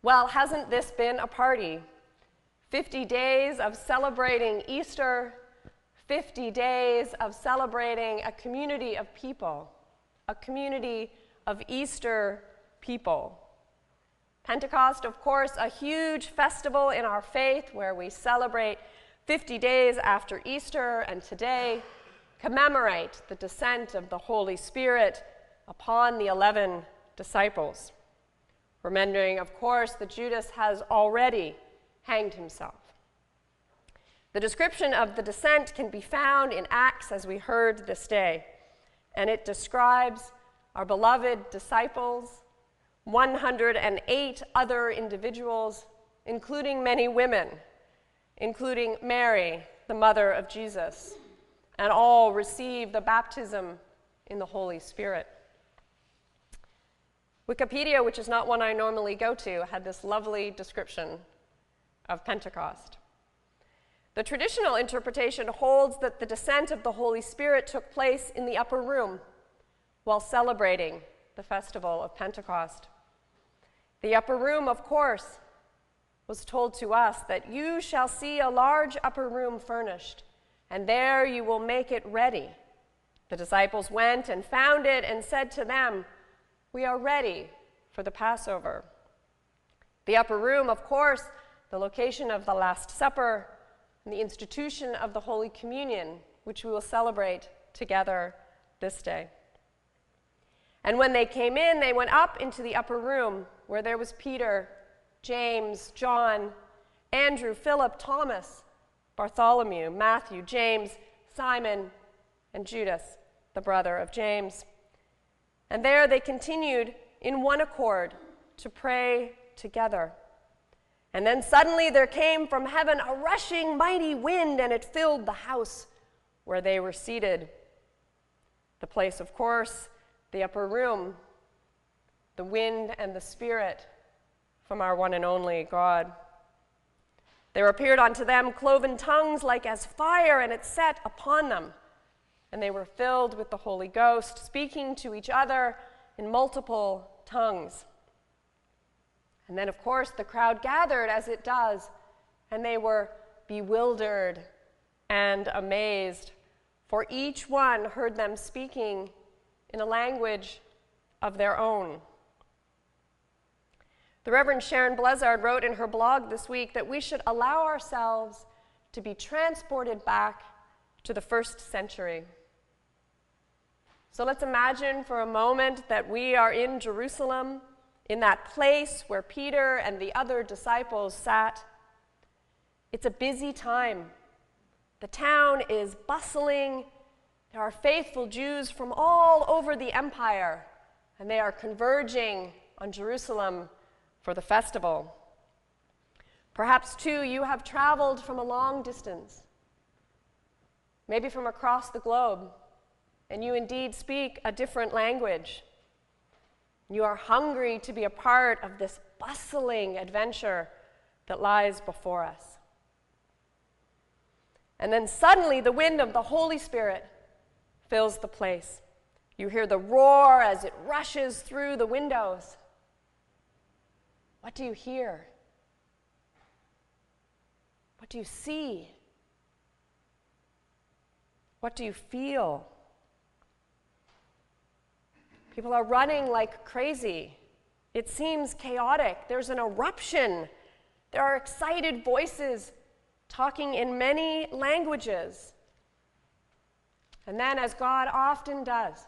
Well, hasn't this been a party? 50 days of celebrating Easter, 50 days of celebrating a community of people, a community of Easter people. Pentecost, of course, a huge festival in our faith where we celebrate 50 days after Easter and today commemorate the descent of the Holy Spirit upon the 11 disciples. Remembering, of course, that Judas has already hanged himself. The description of the descent can be found in Acts, as we heard this day, and it describes our beloved disciples, 108 other individuals, including many women, including Mary, the mother of Jesus, and all receive the baptism in the Holy Spirit. Wikipedia, which is not one I normally go to, had this lovely description of Pentecost. The traditional interpretation holds that the descent of the Holy Spirit took place in the upper room while celebrating the festival of Pentecost. The upper room, of course, was told to us that you shall see a large upper room furnished, and there you will make it ready. The disciples went and found it and said to them, "We are ready for the Passover." The upper room, of course, the location of the Last Supper, and the institution of the Holy Communion, which we will celebrate together this day. And when they came in, they went up into the upper room where there was Peter, James, John, Andrew, Philip, Thomas, Bartholomew, Matthew, James, Simon, and Judas, the brother of James. And there they continued in one accord to pray together. And then suddenly there came from heaven a rushing mighty wind, and it filled the house where they were seated. The place, of course, the upper room, the wind and the Spirit from our one and only God. There appeared unto them cloven tongues like as fire, and it set upon them. And they were filled with the Holy Ghost, speaking to each other in multiple tongues. And then, of course, the crowd gathered as it does, and they were bewildered and amazed, for each one heard them speaking in a language of their own. The Reverend Sharon Blizzard wrote in her blog this week that we should allow ourselves to be transported back to the 1st century. So let's imagine for a moment that we are in Jerusalem, in that place where Peter and the other disciples sat. It's a busy time. The town is bustling. There are faithful Jews from all over the empire, and they are converging on Jerusalem for the festival. Perhaps, too, you have traveled from a long distance, maybe from across the globe, and you indeed speak a different language. You are hungry to be a part of this bustling adventure that lies before us. And then suddenly the wind of the Holy Spirit fills the place. You hear the roar as it rushes through the windows. What do you hear? What do you see? What do you feel? People are running like crazy. It seems chaotic. There's an eruption. There are excited voices talking in many languages. And then, as God often does,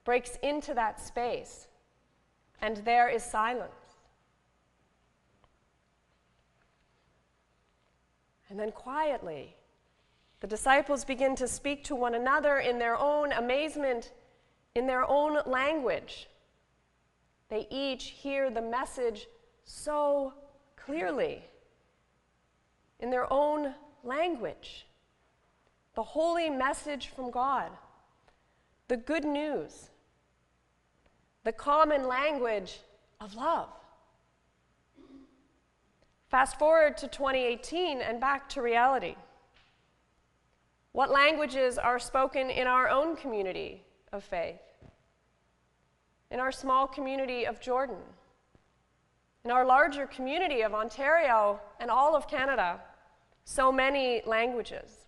breaks into that space, and there is silence. And then quietly, the disciples begin to speak to one another in their own amazement, in their own language. They each hear the message so clearly, in their own language. The holy message from God, the good news, the common language of love. Fast forward to 2018 and back to reality. What languages are spoken in our own community of faith? In our small community of Jordan? in our larger community of Ontario and all of Canada, so many languages.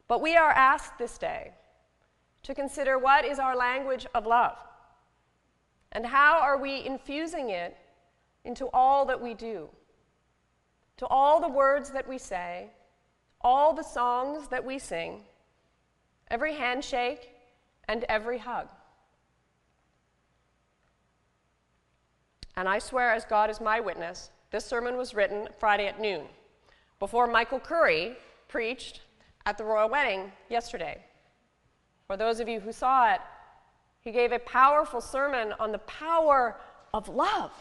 But we are asked this day to consider what is our language of love, and how are we infusing it into all that we do, to all the words that we say, all the songs that we sing, every handshake and every hug. And I swear, as God is my witness, this sermon was written Friday at noon, before Michael Curry preached at the royal wedding yesterday. For those of you who saw it, he gave a powerful sermon on the power of love,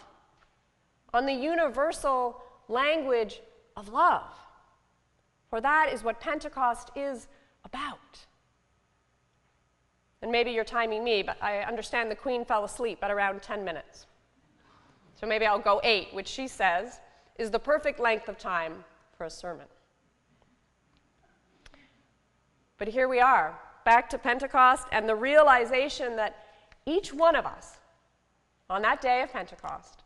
on the universal language of love. For that is what Pentecost is about. And maybe you're timing me, but I understand the Queen fell asleep at around 10 minutes. So maybe I'll go 8, which she says is the perfect length of time for a sermon. But here we are, back to Pentecost, and the realization that each one of us, on that day of Pentecost,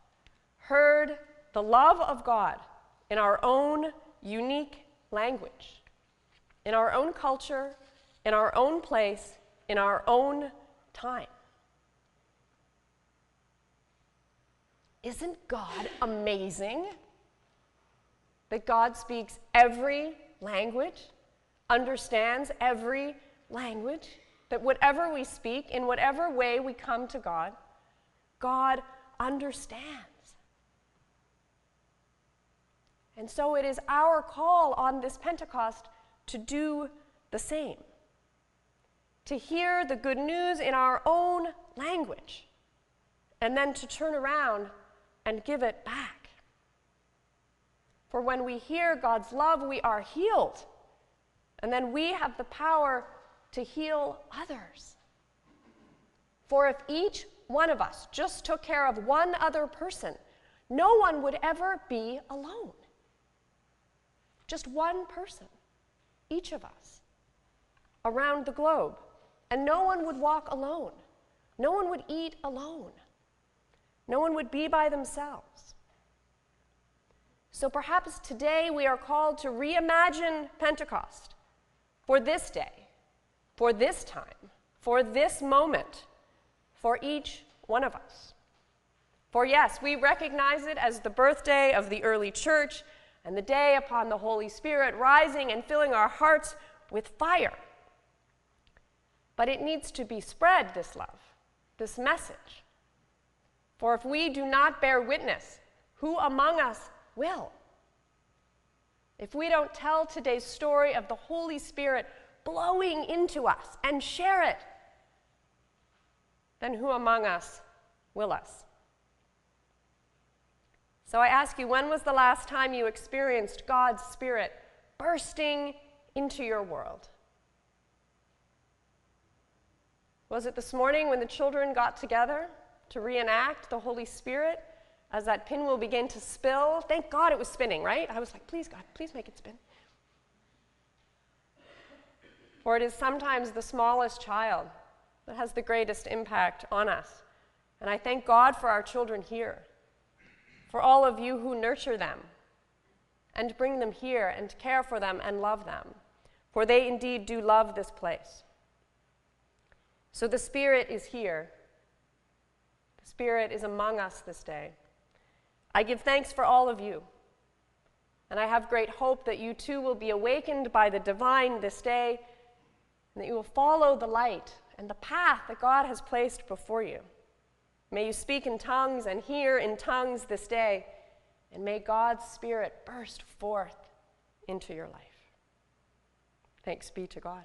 heard the love of God in our own unique language, in our own culture, in our own place, in our own time. Isn't God amazing? That God speaks every language, understands every language, that whatever we speak, in whatever way we come to God, God understands. And so it is our call on this Pentecost to do the same, to hear the good news in our own language, and then to turn around and give it back. For when we hear God's love, we are healed, and then we have the power to heal others. For if each one of us just took care of one other person, no one would ever be alone. Just one person, each of us, around the globe. And no one would walk alone. No one would eat alone. No one would be by themselves. So perhaps today we are called to reimagine Pentecost for this day, for this time, for this moment, for each one of us. For yes, we recognize it as the birthday of the early church and the day upon the Holy Spirit rising and filling our hearts with fire. But it needs to be spread, this love, this message. For if we do not bear witness, who among us will? If we don't tell today's story of the Holy Spirit blowing into us and share it, then who among us will us? So I ask you, when was the last time you experienced God's Spirit bursting into your world? Was it this morning when the children got together to reenact the Holy Spirit as that pinwheel began to spill? Thank God it was spinning, right? I was like, please God, please make it spin. For it is sometimes the smallest child that has the greatest impact on us. And I thank God for our children here, for all of you who nurture them and bring them here and care for them and love them, for they indeed do love this place. So the Spirit is here. The Spirit is among us this day. I give thanks for all of you, and I have great hope that you too will be awakened by the divine this day, and that you will follow the light and the path that God has placed before you. May you speak in tongues and hear in tongues this day, and may God's Spirit burst forth into your life. Thanks be to God.